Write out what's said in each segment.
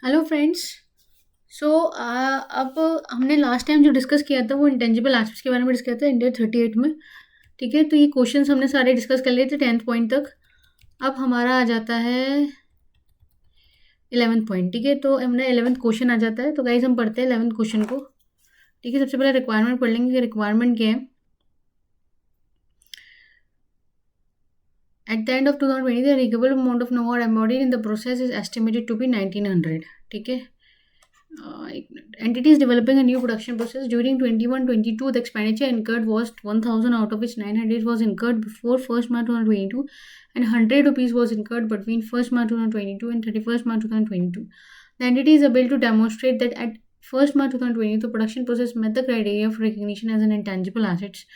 Hello friends. सो अब हमने last time जो डिस्कस किया था वो इंटेंजिबल एसेट्स के बारे में डिस्कस किया था इंडिया 38 में। ठीक है, तो ये क्वेश्चंस हमने सारे डिस्कस कर लिए थे 10th पॉइंट तक। अब हमारा आ जाता है 11th पॉइंट। ठीक है, तो हमने 11th क्वेश्चन आ जाता है। तो गाइस हम पढ़ते हैं 11th क्वेश्चन को। ठीक है, सबसे पहले रिक्वायरमेंट पढ़ लेंगे कि रिक्वायरमेंट क्या है। At the end of 2020, the recoverable amount of know-how embodied in the process is estimated to be 1900. ठीक है, entities developing a new production process during 21-22, the expenditure incurred was 1000, out of which 900 was incurred before 1st March 2022 and 100 rupees was incurred between 1st March 2022 and 31st March 2022. The entity is able to demonstrate that at 1st March 2020, the production process met the criteria for recognition as an intangible assets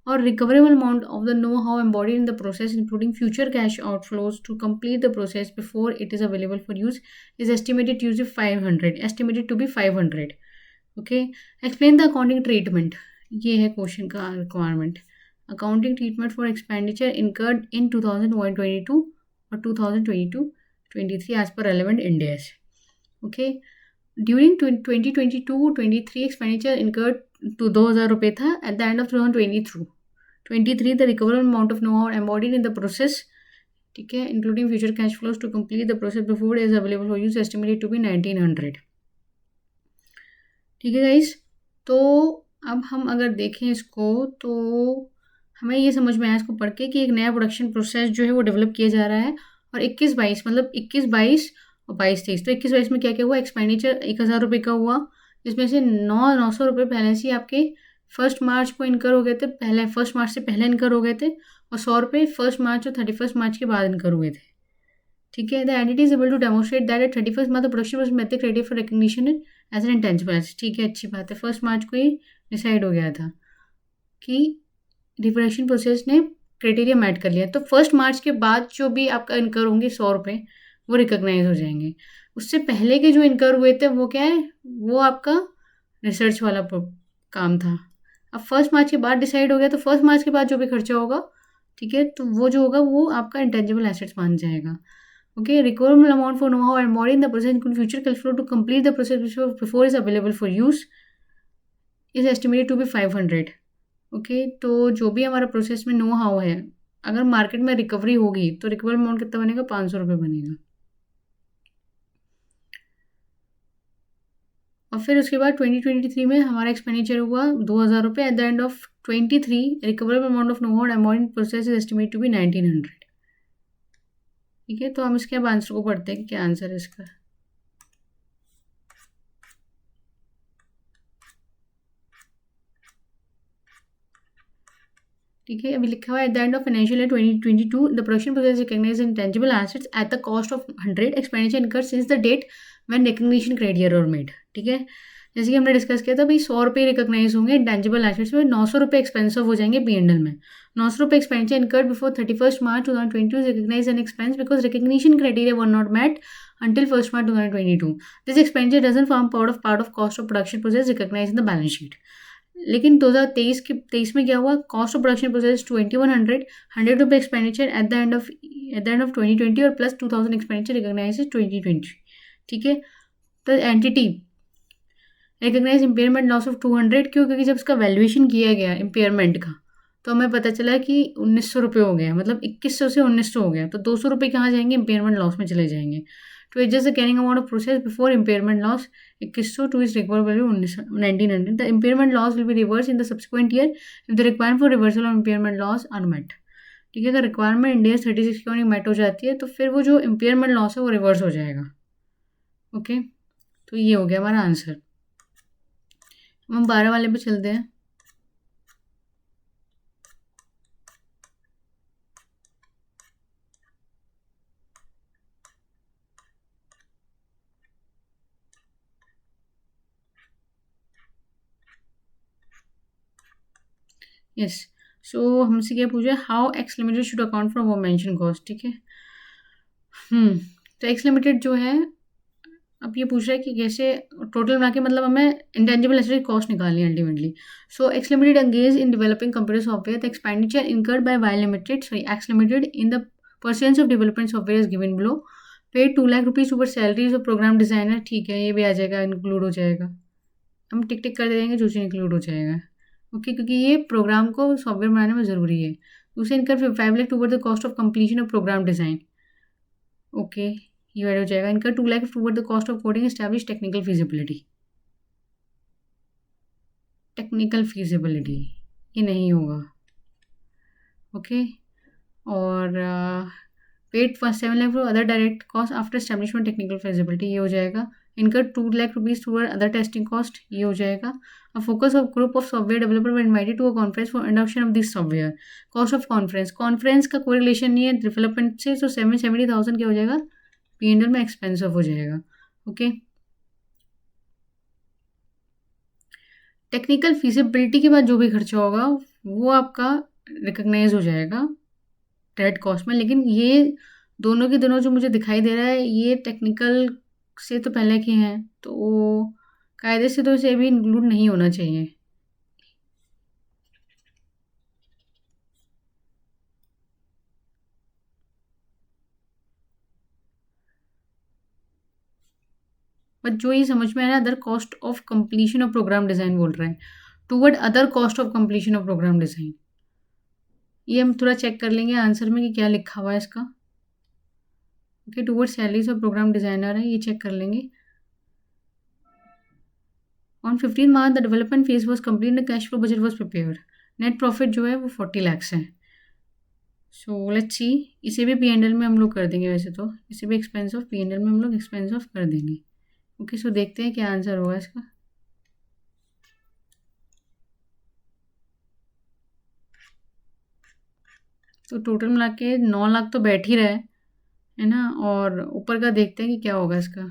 or recoverable amount of the know-how embodied in the process, including future cash outflows to complete the process before it is available for use, is estimated to be 500. Estimated to be 500. Okay. Explain the accounting treatment. ये है question का requirement. Accounting treatment for expenditure incurred in 2022 और 2022-23 as per relevant Ind AS. Okay, during 2022-23 expenditure incurred तो 2000 रुपये था। At the end of 2023 the recoverable amount of know how embodied in the process, ठीक है, including future cash flows to complete the process before is available for use, estimated to be 1900। ठीक है guys, तो अब हम अगर देखें इसको तो हमें ये समझ में आया इसको पढ़ के कि एक नया प्रोडक्शन प्रोसेस जो है वो डेवलप किया जा रहा है। और 21-22 मतलब 21-22 और 22-23, तो 21-22 में क्या क्या हुआ। एक्सपेंडिचर 1000 रुपये का हुआ, जिसमें से 900 रुपये पहले से आपके 1 मार्च को इनकर हो गए थे, पहले 1 मार्च से पहले इनकर हो गए थे, और 100 रुपये 1 मार्च और 31 मार्च के बाद इनकर हुए थे। ठीक है, the entity is able to demonstrate that at 31 March the production was met the criteria for recognition as an intangible asset. ठीक है, अच्छी बात है। 1 मार्च को ही डिसाइड हो गया था कि रिप्रोडक्शन प्रोसेस ने क्राइटेरिया मैट कर लिया। तो 1 मार्च के बाद जो भी आपका इनकर होंगे 100 रुपये वो रिकॉग्नाइज हो जाएंगे। उससे पहले के जो इनकर हुए थे वो क्या है, वो आपका रिसर्च वाला काम था। अब 1 मार्च के बाद डिसाइड हो गया, तो 1 मार्च के बाद जो भी खर्चा होगा, ठीक है, तो वो जो होगा वो आपका इंटेंजिबल एसेट्स मान जाएगा। Okay, recoverable amount for know-how and embodied in the process, including future cash flow to complete the process before is available for use, is estimated to be 500. Okay, तो जो भी हमारा प्रोसेस में know how है, अगर market में recovery होगी तो रिकवरेबल अमाउंट कितना बनेगा, 500 रुपये बनेगा। और फिर उसके बाद 2023 में हमारा एक्सपेंडिचर हुआ 2000 रुपये। Eight the end of 23 recoverable amount of know how and embodied in process is estimated to be 1900। ठीक है, तो हम इसके अब आंसर को पढ़ते हैं कि क्या आंसर है इसका। ठीक है, अभी लिखा हुआ है at the end of financial year 2022 the production process recognise intangible assets at the cost of 100 expenditure incur since the date when recognition criteria were met. ठीक है, जैसे कि हमने डिस्कस किया था भाई 100 रुपये रिकॉग्नाइज होंगे इंटेंजिबल एसेट्स में, 900 रुपये एक्सपेंसिव हो जाएंगे P&L में। 900 रुपये expenditure incurred before 31 March 2022 recognise an expense because recognition criteria were not met until 1 March 2022. This expenditure doesn't form part of cost of production process recognized in the balance sheet. लेकिन 2023 में क्या हुआ, cost of production process 2100, 100 रुपये expenditure eight the end of 2020 और plus 2000 expenditure recognise 2020। ठीक है, तो entity recognise impairment loss of 200 क्यों, क्योंकि जब इसका वैल्यूएशन किया गया इम्पेयरमेंट का तो हमें पता चला कि 1900 रुपये हो गया, मतलब 2100 से 1900 हो गया, तो 200 रुपये कहाँ जाएंगे, इम्पेयरमेंट लॉस में चले जाएंगे। तो adjust the carrying amount of process before impairment loss 2100 two is recoverable 1900। The impairment loss will be reverse in the subsequent year if the requirement for reversal of impairment loss unmet. ठीक है, अगर requirement India 36 की according met हो जाती है तो फिर वो जो इम्पेयरमेंट लॉस है वो रिवर्स हो जाएगा। ओके, तो ये हो गया हमारा आंसर। हम 12 वाले पे चलते हैं। यस, सो हमसे क्या पूछा, how x limited should account for वो मेंशन कॉस्ट। ठीक है, तो एक्स लिमिटेड जो है अब ये पूछ रहा है कि कैसे टोटल बना के, मतलब हमें इंटेंजिबल एसेट कॉस्ट निकालनी है ultimately. So X limited engage in developing computer software, the expenditure incurred by Y limited X limited in the pursuance of development software is given below. Paid 2 lakh rupees toward salaries of program designer, ठीक है, ये भी आ जाएगा, include हो जाएगा। हम टिक टिक कर देंगे जो चीज़ इंक्लूड हो जाएगा। ओके, क्योंकि ये प्रोग्राम को सॉफ्टवेयर बनाने में ज़रूरी है। दूसरे incur 5 lakh toward the cost of completion of program design. Okay, ये ऐड हो जाएगा। इनका 2 lakh toward the cost of coding establish technical feasibility. Technical feasibility ये नहीं होगा। ओके, और paid for 7 lakh for other direct cost after establishment technical feasibility, ये हो जाएगा। इनका 2 lakh rupees toward other testing cost, ये हो जाएगा। A focus of group of software developer were invited to a conference for induction of this software. Cost of conference का कोई relation नहीं है डेवलपमेंट से, तो 70,000 क्या हो जाएगा, P&L में एक्सपेंसिव हो जाएगा। ओके, टेक्निकल फिजिबिलिटी के बाद जो भी खर्चा होगा वो आपका रिकग्नाइज हो जाएगा डायरेक्ट कॉस्ट में। लेकिन ये दोनों के दोनों जो मुझे दिखाई दे रहा है ये टेक्निकल से तो पहले के हैं, तो कायदे से तो इसे भी इंक्लूड नहीं होना चाहिए। बट जो ये समझ में आ रहा है, other cost of completion of program design बोल रहे हैं, toward other cost of completion of program design. ये हम थोड़ा चेक कर लेंगे आंसर में कि क्या लिखा हुआ है इसका। Okay, toward salaries of program designer है, ये चेक कर लेंगे। On 15 March the development phase was complete, the cash flow budget was prepared. Net profit जो है वो 40 lakhs है। सो लेट्स सी, इसे भी P&L में हम लोग कर देंगे। वैसे तो इसे भी एक्सपेंस ऑफ P&L में हम लोग एक्सपेंस ऑफ कर देंगे। ओके, सो देखते हैं क्या आंसर होगा इसका। तो टोटल मिला के 9 लाख तो बैठ ही रहा है ना, और ऊपर का देखते हैं कि क्या होगा इसका।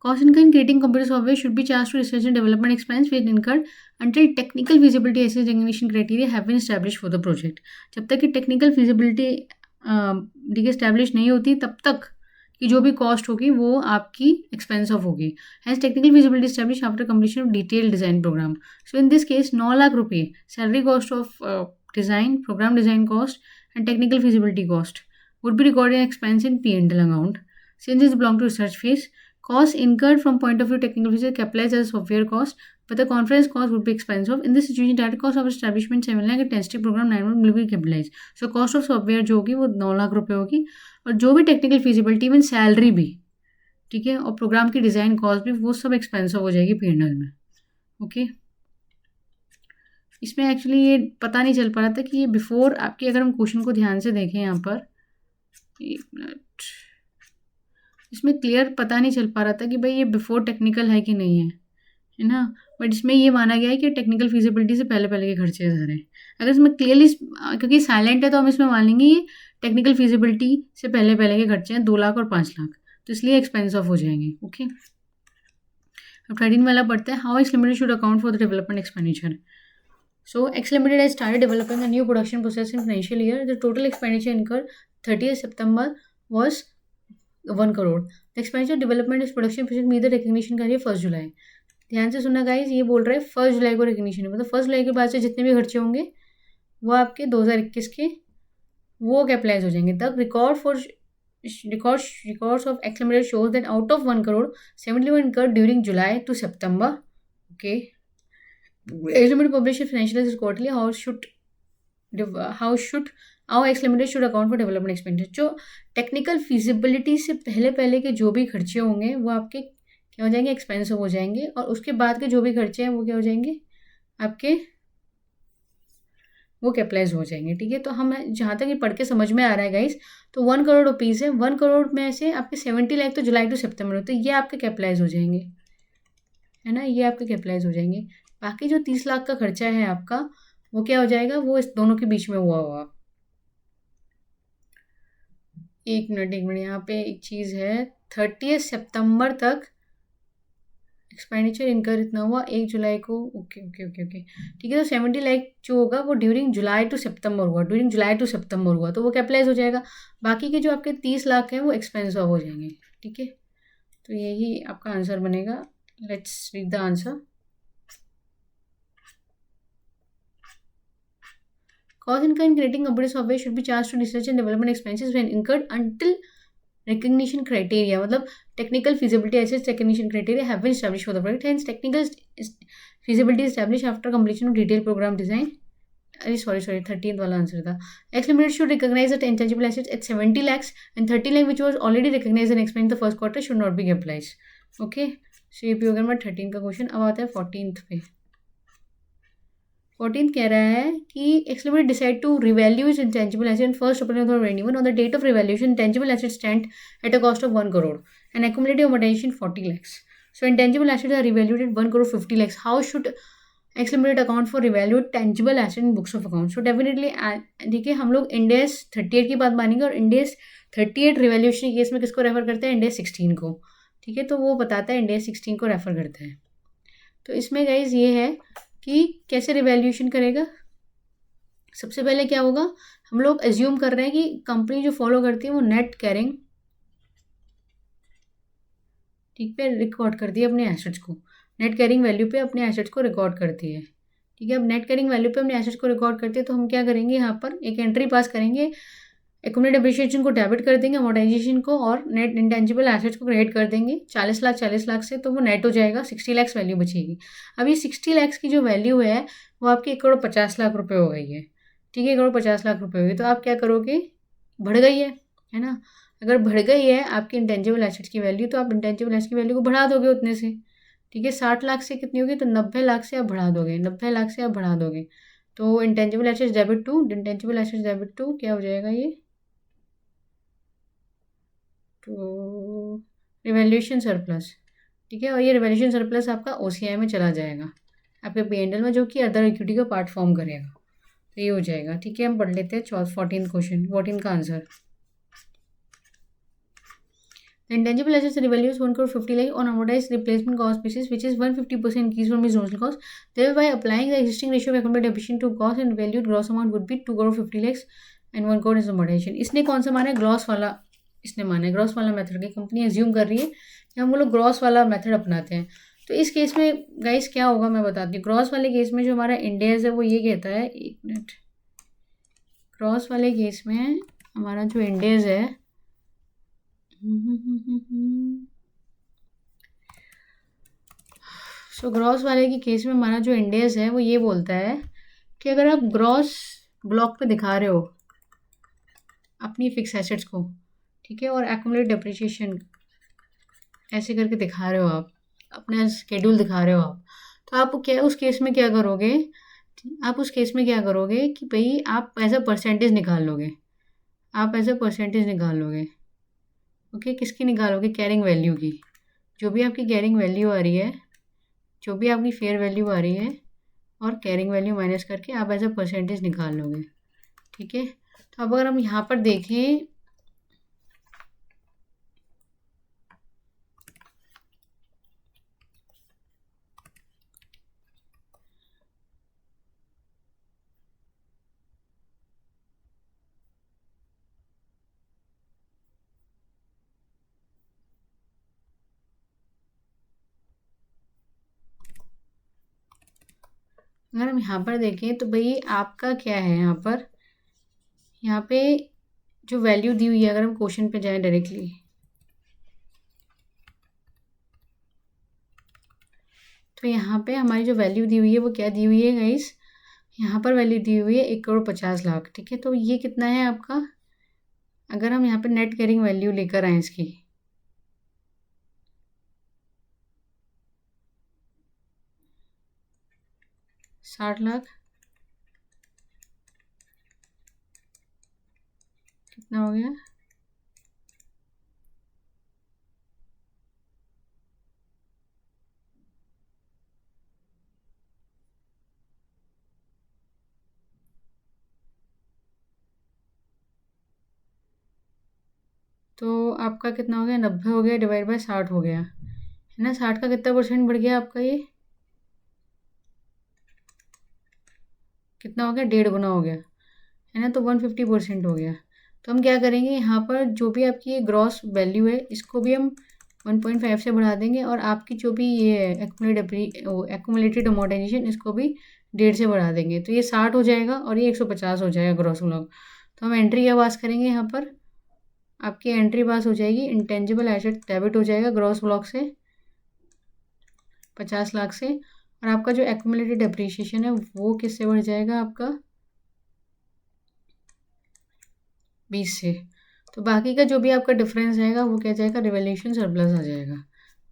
Cost incurred in creating computer software should be charged to research and development expense which incurred until technical feasibility assessment examination criteria have been established for the project। जब तक कि टेक्निकल फिजिबिलिटी देखिए एस्टैब्लिश नहीं होती तब तक कि जो भी कॉस्ट होगी वो आपकी एक्सपेंस ऑफ होगी। Has technical feasibility establish after completion of detail design program. So in this case 9 lakh रुपये salary cost of design, program design cost and technical feasibility cost would be recorded in expense in P&L account since it belongs to research phase। Costs incurred from point of view technical fees are capitalized as software cost, but the conference cost would be expense of। In this situation, direct cost of establishment 7 lakh and testing program 9 lakh will be capitalized। So cost of software जो होगी वो 9 लाख रुपये होगी, और जो भी technical feasibility even salary भी, ठीक है, और प्रोग्राम की डिज़ाइन कॉस्ट भी, वो सब एक्सपेंसिव हो जाएगी P&L में। ओके, इसमें एक्चुअली ये पता नहीं चल पा रहा था कि ये बिफोर आपकी, अगर हम क्वेश्चन को ध्यान से देखें यहाँ पर, एक मिनट, इसमें क्लियर पता नहीं चल पा रहा था कि भाई ये बिफोर टेक्निकल है कि नहीं है ना। बट इसमें ये माना गया है कि टेक्निकल फिजिबिलिटी से पहले पहले के खर्चे सारे हैं। अगर इसमें क्लियरली, क्योंकि साइलेंट है तो हम इसमें मान लेंगे ये टेक्निकल फिजिबिलिटी से पहले पहले के खर्चे हैं 2 लाख और 5 लाख, तो इसलिए एक्सपेंस ऑफ हो जाएंगे। ओके, अब 13 वाला पढ़ते हैं। How x limited should account for the development expenditure. So X Limited has started developing a new production process in financial year. The total expenditure incurred 30th September was 1 crore। The expenditure development is production process में इधर recognition करिए 1 जुलाई। ध्यान से सुनना guys, ये बोल रहे हैं 1 जुलाई को recognition है, मतलब 1 जुलाई के बाद से जितने भी खर्चे होंगे वो आपके 2021 के वो कैपिटलाइज हो जाएंगे। तब records of X Limited shows that out of 1 crore 71 incurred during July to September। Okay, X Limited publishes financial results quarterly। how X Limited should account for development expenditure। जो टेक्निकल फिजिबिलिटी से पहले पहले के जो भी खर्चे होंगे वो आपके क्या हो जाएंगे, एक्सपेंसिव हो जाएंगे, और उसके बाद के जो भी खर्चे हैं वो क्या हो जाएंगे, आपके वो कैपिटलाइज हो जाएंगे। ठीक है, तो हम जहाँ तक ये पढ़ के समझ में आ रहा है गाइस, तो 1 करोड़ रुपीज़ है, 1 करोड़ में से आपके 70 लाख तो जुलाई टू सितंबर होते हैं, ये आपके कैपिटलाइज हो जाएंगे, है ना, ये आपके कैपिटलाइज हो जाएंगे। बाकी जो 30 लाख का खर्चा है आपका वो क्या हो जाएगा, वो इस दोनों के बीच में हुआ होगा। एक मिनट यहाँ पे एक चीज़ है, 30 सितंबर तक एक्सपेंडिचर इनकर इतना हुआ 1 जुलाई को, ओके ओके ओके ओके, ठीक है। तो 70 लाख जो होगा वो ड्यूरिंग जुलाई टू सितंबर हुआ, ड्यूरिंग जुलाई टू सितंबर हुआ, तो वो कैपिटलाइज हो जाएगा। बाकी के जो आपके 30 लाख हैं वो एक्सपेंस हो जाएंगे, ठीक है। तो यही आपका आंसर बनेगा। Let's read the answer. Cost incurred in creating computer software should be charged to research and development expenses when incurred until recognition criteria, मतलब technical feasibility assessed recognition criteria have been established for the project. Hence technical feasibility established after completion of detailed program design. अरे sorry 13th वाला answer था। X Limited should recognize the intangible assets at 70 lakhs and 30 lakh which was already recognized and expensed in the first quarter should not be capitalized. Okay, so ये भी हो गया हमारा 13 का question. अब आता है 14th पे। 14th कह रहा है कि X Limited decide to revalue its intangible asset in first opening of 2021 on the date of revaluation intangible assets stand at a cost of 1 crore and accumulative amortization 40 lakhs. So intangible assets are revalued at 1 crore 50 lakhs. How should X Limited account for revalued tangible asset in books of accounts? So definitely देखिए हम लोग Ind AS 38 की बात मानेंगे और Ind AS 38 revaluation case में किसको refer करते हैं? Ind AS 16 को, ठीक है। तो वो बताता है Ind AS 16 को रेफर करता है। तो इसमें गाइज ये है कि कैसे रिवैल्यूएशन करेगा। सबसे पहले क्या होगा, हम लोग एज्यूम कर रहे हैं कि कंपनी जो फॉलो करती है वो नेट कैरिंग, ठीक पे रिकॉर्ड करती है अपने एसेट्स को, नेट कैरिंग वैल्यू पे अपने एसेट्स को रिकॉर्ड करती है, ठीक है। अब नेट कैरिंग वैल्यू पे अपने एसेट्स को रिकॉर्ड करती है तो हम क्या करेंगे, यहाँ पर एक एंट्री पास करेंगे, एक्यूमुलेटेड डेप्रिसिएशन को डेबिट कर देंगे, अमोर्टाइजेशन को और नेट इंटेंजिबल एसेट्स को क्रेडिट कर देंगे 40 लाख से, तो वो नेट हो जाएगा, 60 लाख वैल्यू बचेगी। अब ये 60 लाख की जो वैल्यू है वो आपकी 1,50,00,000 रुपये हो गई है, ठीक है। 1,50,00,000 रुपये हो गई, तो आप क्या करोगे, बढ़ गई है ना। अगर बढ़ गई है आपकी इंटेंजिबल एसेट्स की वैल्यू तो आप इंटेंजिबल एसेट्स की वैल्यू को बढ़ा दोगे उतने से, ठीक है। 60 लाख से कितनी होगी, तो 90 लाख से आप बढ़ा दोगे, 90 लाख से आप बढ़ा दोगे, तो intangible assets debit to intangible assets debit to क्या हो जाएगा ये, तो रिवैल्यूएशन सरप्लस, ठीक है। और ये रिवैल्यूएशन सरप्लस आपका ओसीआई में चला जाएगा, आपके पीएनएल में, जो कि अदर इक्विटी का पार्ट फॉर्म करेगा, तो ये हो जाएगा, ठीक है। हम पढ़ लेते हैं 14th क्वेश्चन, 14 का answer. The intangible assets revalue is 1 crore 50 lakh on amortized replacement cost basis, which is 150% increase from its original cost. Thereby, applying the existing ratio of accumulated depreciation to cost and valued gross amount would be 2 crore 50 lakhs and 1 crore is amortization. इसने कौन सा माना है, gross वाला, इसने माना है gross वाला मेथड की कंपनी एज्यूम कर रही है कि हम लोग ग्रॉस वाला मेथड अपनाते हैं। तो इस केस में गाइस क्या होगा मैं बताती हूँ। ग्रॉस वाले केस में जो हमारा इंडेज है वो ये कहता है, एक मिनट, ग्रॉस वाले केस में हमारा जो इंडेज है सो ग्रॉस वाले के केस में हमारा जो इंडेज है वो ये बोलता है कि अगर आप ग्रॉस ब्लॉक पे दिखा रहे हो अपनी फिक्स एसेट्स को, ठीक है, और एक्यूमुलेटेड डेप्रिसिएशन ऐसे करके दिखा रहे हो, आप अपना स्केड्यूल दिखा रहे हो आप, तो आप क्या उस केस में क्या करोगे, आप उस केस में क्या करोगे कि भाई आप एज अ परसेंटेज निकाल लोगे, आप एज अ परसेंटेज निकाल लोगे, ओके। किसकी निकालोगे, कैरिंग वैल्यू की, जो भी आपकी कैरिंग वैल्यू आ रही है, जो भी आपकी फेयर वैल्यू आ रही है, और कैरिंग वैल्यू माइनस करके आप एज अ परसेंटेज निकाल लोगे, ठीक है। तो अब अगर हम यहाँ पर देखें, अगर हम यहाँ पर देखें तो भाई आपका क्या है, यहाँ पे जो वैल्यू दी हुई है, अगर हम क्वेश्चन पे जाएं डायरेक्टली, तो यहाँ पे हमारी जो वैल्यू दी हुई है वो क्या दी हुई है गाइस, यहाँ पर वैल्यू दी हुई है 1,50,00,000, ठीक है। तो ये कितना है आपका, अगर हम यहाँ पे नेट कैरिंग वैल्यू लेकर आए इसकी, ₹60,00,000 कितना हो गया, तो आपका कितना हो गया, 90 हो गया डिवाइड बाय 60 हो गया, है ना। 60 का कितना परसेंट बढ़ गया आपका, ये कितना हो गया, 1.5 गुना हो गया, है ना। तो 150% हो गया। तो हम क्या करेंगे, यहाँ पर जो भी आपकी ये ग्रॉस वैल्यू है इसको भी हम 1.5 से बढ़ा देंगे, और आपकी जो भी ये एक्यूमुलेटेड अमोर्टाइजेशन इसको भी 1.5 से बढ़ा देंगे। तो ये 60 हो जाएगा और ये 150 हो जाएगा ग्रॉस ब्लॉक। तो हम एंट्री क्या पास करेंगे, यहाँ पर आपकी एंट्री पास हो जाएगी, इंटेंजिबल एसेट डेबिट हो जाएगा ग्रॉस ब्लॉक से 50 लाख से, और आपका जो एक्यूमुलेटेड डेप्रिसिएशन है वो किससे बढ़ जाएगा, आपका 20 से। तो बाकी का जो भी आपका डिफरेंस रहेगा वो क्या जाएगा, रिवैल्यूएशन सरप्लस आ जाएगा।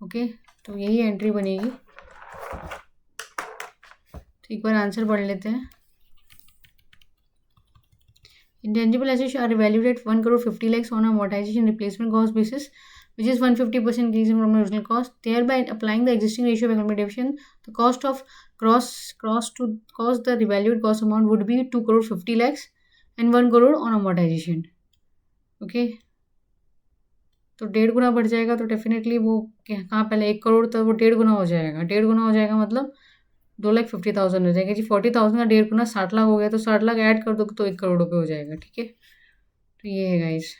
ओके, तो यही एंट्री बनेगी। तो एक बार आंसर पढ़ लेते हैं। Intangible assets are valued at 1,50 lakhs on amortization replacement cost basis, which is 150% increase from original cost. Thereby applying the existing ratio of accommodation, the cost of the revalued cost amount would be 2,50 lakhs and 1 crore on amortization. Okay. तो 1.5 गुना बढ़ जाएगा, तो definitely वो कहाँ पहले 1 करोड़ था, वो 1.5 गुना हो जाएगा। 1.5 गुना हो जाएगा मतलब 2,50,000 हो जाएगा जी। 40,000 का 1.5 गुना 60 लाख हो गया, तो 60 लाख ऐड कर दो तो 1 करोड़ रुपये हो जाएगा। ठीक है, तो ये है गाइस।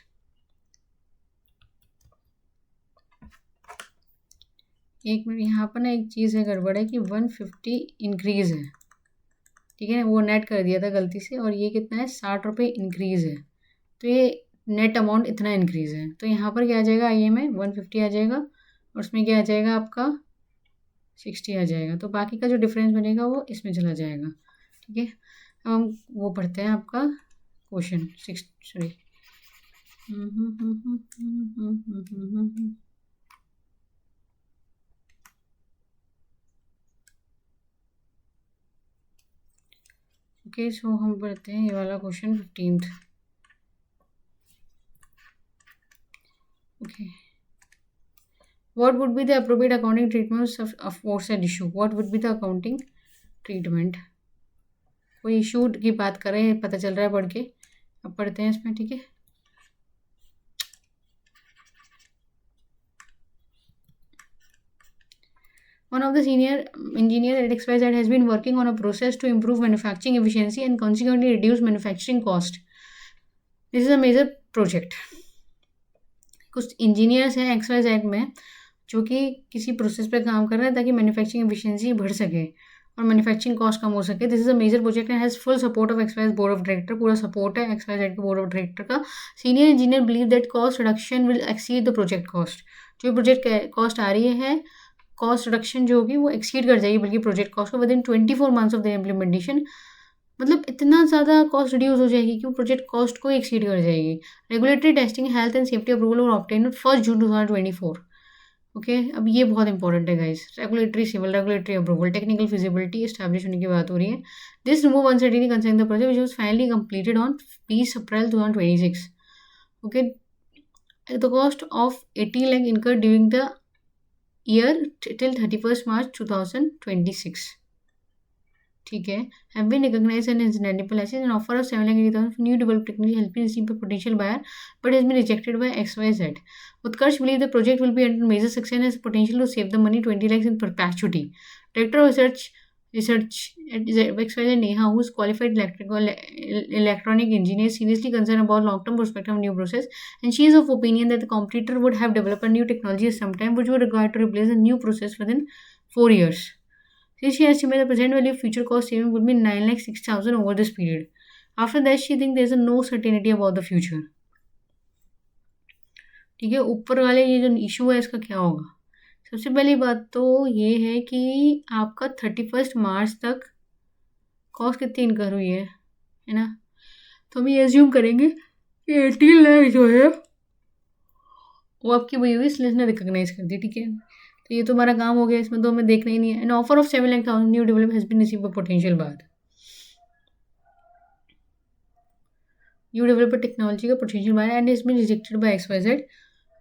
एक मिनट, यहाँ पर ना एक चीज़ है गड़बड़ है कि 150 इंक्रीज़ है, ठीक है, वो नेट कर दिया था गलती से, और ये कितना है, 60 रुपये इंक्रीज़ है। तो ये नेट अमाउंट इतना इंक्रीज़ है। तो यहाँ पर क्या आ जाएगा, आई में 150 आ जाएगा, और उसमें क्या आ जाएगा आपका 60 आ जाएगा। तो बाकी का जो डिफरेंस बनेगा वो इसमें चला जाएगा। ठीक है, अब हम वो पढ़ते हैं आपका क्वेश्चन 6 सॉरी ओके। सो हम पढ़ते हैं ये वाला question 15th। Okay, what would be the appropriate accounting treatment of aforesaid issue? What would be the accounting treatment? कोई इशू की बात कर रहे हैं, पता चल रहा है पढ़ के। अब पढ़ते हैं इसमें, ठीक है। One of the senior engineer at XYZ has been working on a process to improve manufacturing efficiency and consequently reduce manufacturing cost. This is a major project. कुछ इंजीनियर्स हैं XYZ में जो कि किसी प्रोसेस पे काम कर रहे हैं ताकि मैन्युफैक्चरिंग एफिशिएंसी बढ़ सके और मैन्युफैक्चरिंग कॉस्ट कम हो सके। This is a major project and has full support of XYZ board of director. पूरा सपोर्ट है XYZ के बोर्ड ऑफ डायरेक्टर का। Senior engineer believe that cost reduction will exceed the project cost. जो project cost आ रही है, cost reduction जो होगी वो एक्सीड कर जाएगी बल्कि प्रोजेक्ट कॉस्ट को with in 24 months of the implementation. मतलब इतना ज़्यादा कॉस्ट रिड्यूस हो जाएगी कि वो प्रोजेक्ट कॉस्ट को एक्सीड कर जाएगी। Regulatory testing health and safety approval और ऑब्टेन 1 जून 2024। ओके, अब ये बहुत इंपॉर्टेंट है guys. Regulatory civil regulatory approval technical feasibility establish होने की बात हो रही है। This remove uncertainty concerning the project which was finally completed on 20 April 2026। Okay, the cost of 80 lakh incurred during the year till 31st March 2026। ठीक है, have been recognized and incidentally as an offer of 7,80,000 for new developed technology helping receive a potential buyer but has been rejected by XYZ. Utkarsh believe the project will be under major success and has potential to save the money 20 lakhs in perpetuity. Director of research at XYZ Neha, who is qualified electronic engineer, seriously concerned about long-term perspective of new process, and she is of opinion that the competitor would have developed a new technology sometime which would require to replace the new process within 4 years. She estimates the present value of future cost saving would be 9,06,000 over this period. After that, she thinks there is no certainty about the future. ठीक है, ऊपर वाले ये जो issue है इसका क्या होगा। सबसे पहली बात तो ये है कि आपका 31 मार्च तक कॉस्ट कितनी इनकर हुई है ना। तो हम ये एज्यूम करेंगे कि 18 लाख जो है वो आपकी वही हुई, इसलिए इसने रिकॉग्नाइज कर दी। ठीक है, तो ये तो हमारा काम हो गया, इसमें तो हमें देखना ही नहीं है। An offer of 7,00,000 new develop has been received potential बात। न्यू डेवलपर टेक्नोलॉजी का potential buy and is been rejected by XYZ।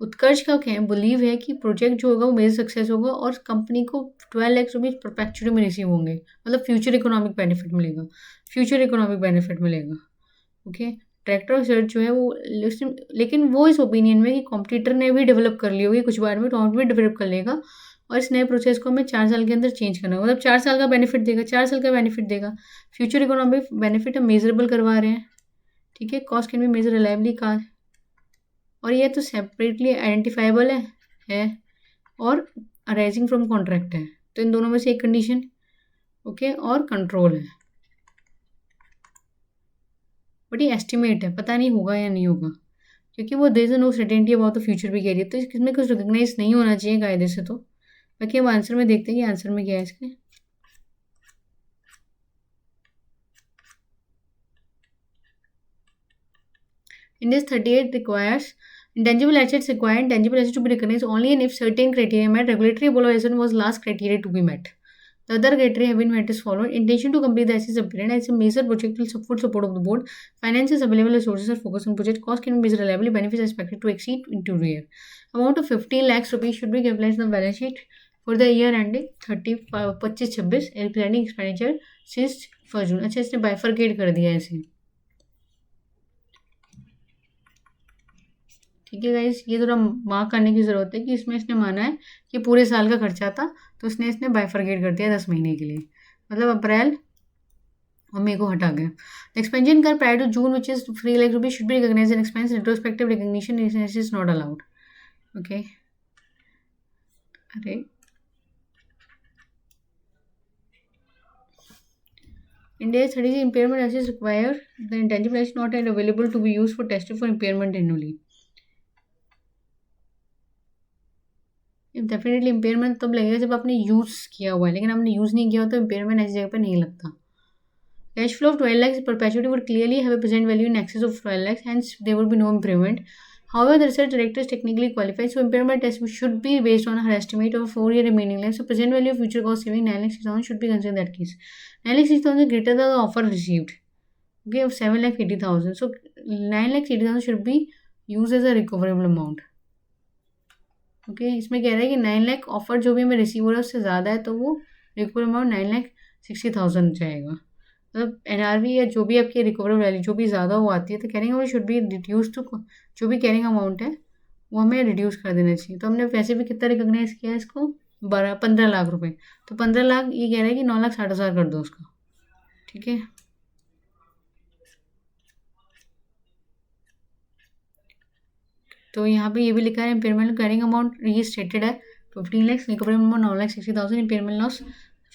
Utkarsh का क्या बिलीव है कि प्रोजेक्ट जो होगा वो मेजर सक्सेस होगा और कंपनी को 12 लाख रुपीज़ परपेचुअली में रिसीव होंगे, मतलब फ्यूचर इकोनॉमिक बेनिफिट मिलेगा, फ्यूचर इकोनॉमिक बेनिफिट मिलेगा। ओके, डायरेक्टर ऑफ रिसर्च जो है वो, लेकिन वो इस ओपिनियन में कि कॉम्पिटिटर ने भी डेवलप कर ली होगी कुछ बार में, तो भी डेवलप कर लेगा और इस नए प्रोसेस को हमें 4 साल के अंदर चेंज करना होगा, मतलब 4 साल का बेनिफिट देगा, 4 साल का बेनिफिट देगा। फ्यूचर इकोनॉमिक बेनिफिट हम मेजरेबल करवा रहे हैं, ठीक है। Cost can be measure reliably का, और ये तो सेपरेटली आइडेंटिफाइबल है और अराइजिंग फ्रॉम कॉन्ट्रैक्ट है, तो इन दोनों में से एक कंडीशन, ओके। और कंट्रोल है, बट ये एस्टिमेट है, पता नहीं होगा या नहीं होगा, क्योंकि वो there is no certainty about the future भी कह रही है, तो इसमें कुछ रिकग्नाइज नहीं होना चाहिए कायदे से। तो बाकी हम आंसर में देखते हैं कि आंसर में क्या है इसके। Index 38 requires intangible assets require intangible assets to be recognized only and if certain criteria met. Regulatory evaluation was last criteria to be met. The other criteria have been met as followed. Intention to complete the assets apparent as a major project will support of the board. Finances available resources are focused on project. Cost can be measured reliably. Benefits are expected to exceed into year. Amount of 15 lakhs rupees should be capitalized in the balance sheet for the year ending 25-26 representing expenditure since 1 June. अच्छा, इसने bifurcate कर दिया ऐसे, ठीक है guys. ये थोड़ा mark करने की ज़रूरत है कि इसमें इसने माना है कि पूरे साल का खर्चा था, तो इसने बाइफरकेट कर दिया 10 महीने के लिए, मतलब अप्रैल और मई को हटा गया। एक्सपेंशन कर prior to June which is 3 lakh rupees should be recognise an expense, retrospective recognition is not allowed, okay. अरे India 30 impairment assets require the intangible assets not yet available to be used for tested for impairment annually. Definitely impairment तब लगेगा जब आपने use किया हुआ है, लेकिन आपने यूज़ नहीं किया हो तो इम्पेयरमेंट ऐसी जगह पर नहीं लगता। Cash flow of 12 lakhs perpetuity would clearly have a present value in excess of 12 lakhs, hence there would be no impairment. However, the research director is technically qualified, so impairment test should be based on her estimate of a 4-year remaining life. So present value of future cost saving 9,60,000 should be considered in that case. 9,60,000 greater than the offer received, okay, of 7,80,000. So 9,80,000 should be used as a recoverable amount. Okay इसमें कह रहा है कि 9 lakh offer जो भी हमें receive हो रहा है उससे ज़्यादा है, तो वो रिकवर अमाउंट 9,60,000 जाएगा। मतलब NRV या जो भी आपकी रिकवर वैल्यू जो भी ज़्यादा वो आती है, तो carrying amount should be reduce to, जो भी कैरिंग अमाउंट है वो हमें रिड्यूस कर देना चाहिए। तो हमने वैसे भी कितना रिकॉग्नाइज किया है इसको, 15 लाख रुपए, तो 15 लाख ये कह रहा है कि 9,60,000 कर दो उसका, ठीक है। तो यहाँ पे ये भी लिखा है इम्पेयरमेंट कैरिंग अमाउंट ये स्टेटेड है 15 lakhs, recovery amount 9,60,000, impairment loss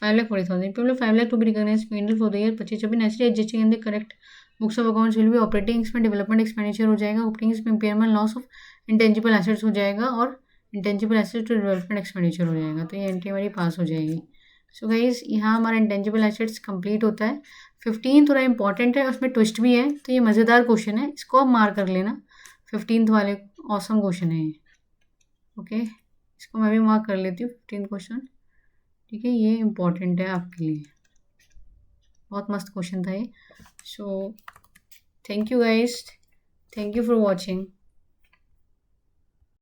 5,40,000, impairment 5 lakh to be recognise P and L for the year 25-26 naturally adjusting in the correct books of accounts will be operating इसमें डेवलपमेंट एक्सपेंडिचर हो जाएगा, operating इसमें impairment loss of intangible assets हो जाएगा और intangible assets to development expenditure हो जाएगा, तो ये एंट्री हमारी पास हो जाएगी। सो गाइस यहाँ हमारा इंटेंजिबल एसेट्स कंप्लीट होता है। 15 थोड़ा इंपॉर्टेंट है, उसमें ट्विस्ट भी है, तो ये मज़ेदार क्वेश्चन है, इसको आप मार्क कर लेना। 15th वाले ऑसम क्वेश्चन है ये, ओके। इसको मैं भी मार्क कर लेती हूँ 15th क्वेश्चन, ठीक है। ये इम्पॉर्टेंट है आपके लिए, बहुत मस्त क्वेश्चन था ये। So thank you guys, thank you for watching.